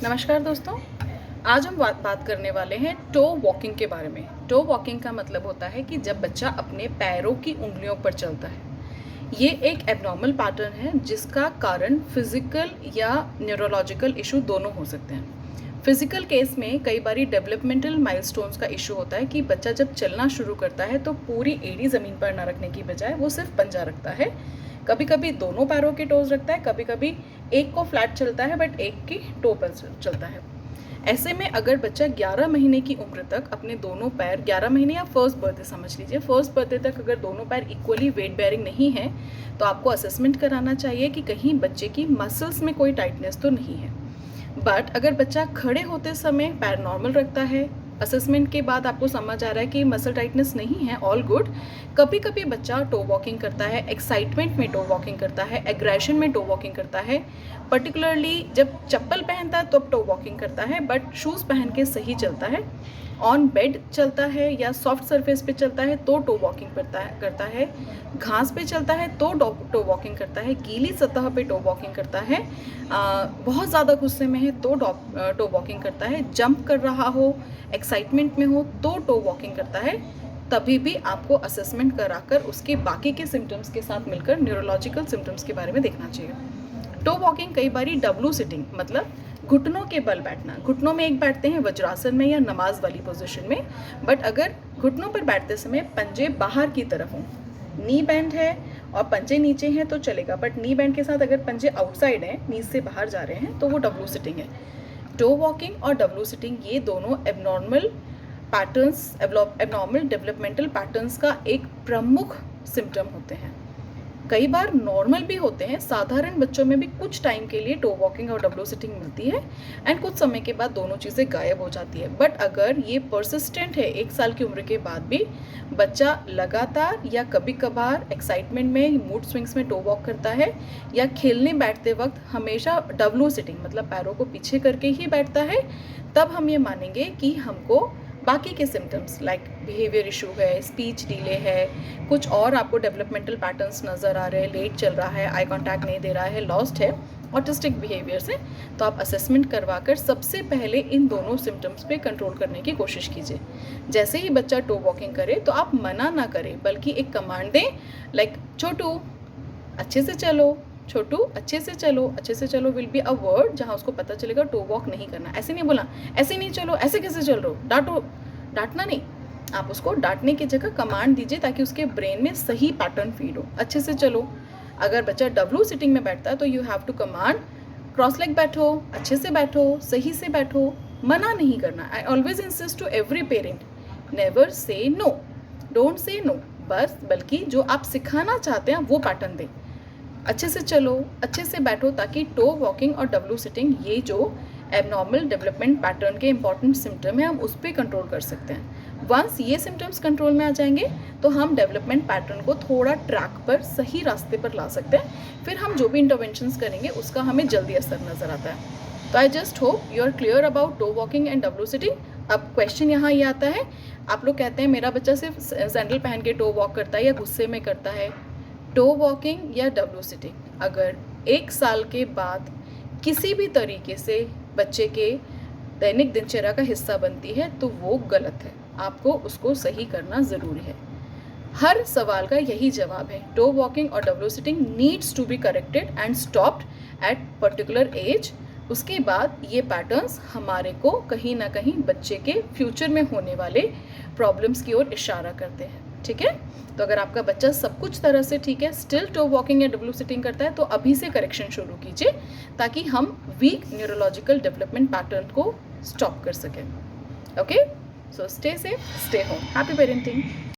नमस्कार दोस्तों। आज हम बात करने वाले हैं टो वॉकिंग के बारे में। टो वॉकिंग का मतलब होता है कि जब बच्चा अपने पैरों की उंगलियों पर चलता है। ये एक एबनॉर्मल पैटर्न है जिसका कारण फिजिकल या न्यूरोलॉजिकल इशू दोनों हो सकते हैं। फिजिकल केस में कई बार डेवलपमेंटल माइलस्टोन्स का इशू होता है कि बच्चा जब चलना शुरू करता है तो पूरी एड़ी ज़मीन पर न रखने की बजाय वो सिर्फ पंजा रखता है। कभी कभी दोनों पैरों के टोज रखता है, कभी कभी एक को फ्लैट चलता है बट एक की टो पर चलता है। ऐसे में अगर बच्चा 11 महीने की उम्र तक अपने दोनों पैर, 11 महीने या फर्स्ट बर्थडे समझ लीजिए, फर्स्ट बर्थडे तक अगर दोनों पैर इक्वली वेट बेयरिंग नहीं है तो आपको असेसमेंट कराना चाहिए कि कहीं बच्चे की मसल्स में कोई टाइटनेस तो नहीं है। बट अगर बच्चा खड़े होते समय पैर नॉर्मल रखता है, असेसमेंट के बाद आपको समझ आ रहा है कि मसल टाइटनेस नहीं है, ऑल गुड। कभी कभी बच्चा टो वॉकिंग करता है, एक्साइटमेंट में टो वॉकिंग करता है, एग्रेशन में टो वॉकिंग करता है, पर्टिकुलरली जब चप्पल पहनता है तो टो वॉकिंग करता है, बट शूज़ पहन के सही चलता है, ऑन बेड चलता है या सॉफ्ट सरफेस पे चलता है तो टो वॉकिंग करता है, घास पे चलता है तो टो वॉकिंग करता है, गीली सतह पे टो वॉकिंग करता है, बहुत ज़्यादा गुस्से में है तो टो वॉकिंग करता है, जंप कर रहा हो, एक्साइटमेंट में हो तो टो वॉकिंग करता है। तभी भी आपको असेसमेंट कराकर उसके बाकी के सिम्टम्स के साथ मिलकर न्यूरोलॉजिकल सिम्टम्स के बारे में देखना चाहिए। टो वॉकिंग कई बारी डब्लू सिटिंग मतलब घुटनों के बल बैठना, घुटनों में एक बैठते हैं वज्रासन में या नमाज वाली पोजीशन में, बट अगर घुटनों पर बैठते समय पंजे बाहर की तरफ हों, नी बैंड है और पंजे नीचे हैं तो चलेगा, बट नी बैंड के साथ अगर पंजे आउटसाइड हैं, नीज से बाहर जा रहे हैं तो वो डब्लू सिटिंग है। टो वॉकिंग और डब्लू सिटिंग ये दोनों abnormal patterns, abnormal developmental patterns का एक प्रमुख सिम्टम होते हैं। कई बार नॉर्मल भी होते हैं, साधारण बच्चों में भी कुछ टाइम के लिए टो वॉकिंग और डब्लू सिटिंग मिलती है एंड कुछ समय के बाद दोनों चीज़ें गायब हो जाती है। बट अगर ये परसिस्टेंट है, 1 साल की उम्र के बाद भी बच्चा लगातार या कभी कभार एक्साइटमेंट में, मूड स्विंग्स में टो वॉक करता है या खेलने बैठते वक्त हमेशा डब्लू सिटिंग मतलब पैरों को पीछे करके ही बैठता है, तब हम ये मानेंगे कि हमको बाकी के सिम्टम्स लाइक बिहेवियर इशू है, स्पीच डिले है, कुछ और आपको डेवलपमेंटल पैटर्न्स नज़र आ रहे हैं, लेट चल रहा है, आई कांटेक्ट नहीं दे रहा है, लॉस्ट है, ऑटिस्टिक बिहेवियर से, तो आप असेसमेंट करवाकर सबसे पहले इन दोनों सिम्टम्स पे कंट्रोल करने की कोशिश कीजिए। जैसे ही बच्चा टो वॉकिंग करे तो आप मना ना करें, बल्कि एक कमांड दें लाइक छोटू अच्छे से चलो, छोटू अच्छे से चलो। अच्छे से चलो विल बी अ वर्ड जहाँ उसको पता चलेगा टो वॉक नहीं करना। ऐसे नहीं बोला, ऐसे नहीं चलो, ऐसे कैसे चल रहे हो, डांटो, डांटना नहीं, आप उसको डांटने की जगह कमांड दीजिए ताकि उसके ब्रेन में सही पैटर्न फीड हो। अच्छे से चलो। अगर बच्चा डब्लू सिटिंग में बैठता है तो you have to command cross leg बैठो, अच्छे से बैठो, सही से बैठो, मना नहीं करना। I always insist to every parent, never say no, don't say no, बस बल्कि जो आप सिखाना चाहते हैं वो पैटर्न दें। अच्छे से चलो, अच्छे से बैठो, ताकि टो वॉकिंग और डब्लू सिटिंग ये जो एबनॉर्मल डेवलपमेंट पैटर्न के इंपॉर्टेंट सिम्टम है हम उस पर कंट्रोल कर सकते हैं। वंस ये सिम्टम्स कंट्रोल में आ जाएंगे तो हम डेवलपमेंट पैटर्न को थोड़ा ट्रैक पर, सही रास्ते पर ला सकते हैं। फिर हम जो भी इंटरवेंशंस करेंगे उसका हमें जल्दी असर नज़र आता है। तो I just hope you are clear about toe walking and W sitting. अब क्वेश्चन यहाँ ये आता है, आप लोग कहते हैं मेरा बच्चा सिर्फ सैंडल पहन के टो वॉक करता है या गुस्से में करता है, टो वॉकिंग या डब्लू सिटिंग अगर 1 साल के बाद किसी भी तरीके से बच्चे के दैनिक दिनचर्या का हिस्सा बनती है तो वो गलत है, आपको उसको सही करना ज़रूरी है। हर सवाल का यही जवाब है, टो वॉकिंग और W sitting needs to be corrected and stopped at particular age. उसके बाद ये पैटर्न्स हमारे को कहीं ना कहीं बच्चे के फ्यूचर में होने वाले प्रॉब्लम्स की ओर इशारा करते हैं। ठीक है, तो अगर आपका बच्चा सब कुछ तरह से ठीक है, स्टिल टो वॉकिंग या डब्लू सिटिंग करता है, तो अभी से करेक्शन शुरू कीजिए ताकि हम वीक न्यूरोलॉजिकल डेवलपमेंट पैटर्न को स्टॉप कर सकें। Okay, so stay safe, stay home, happy parenting.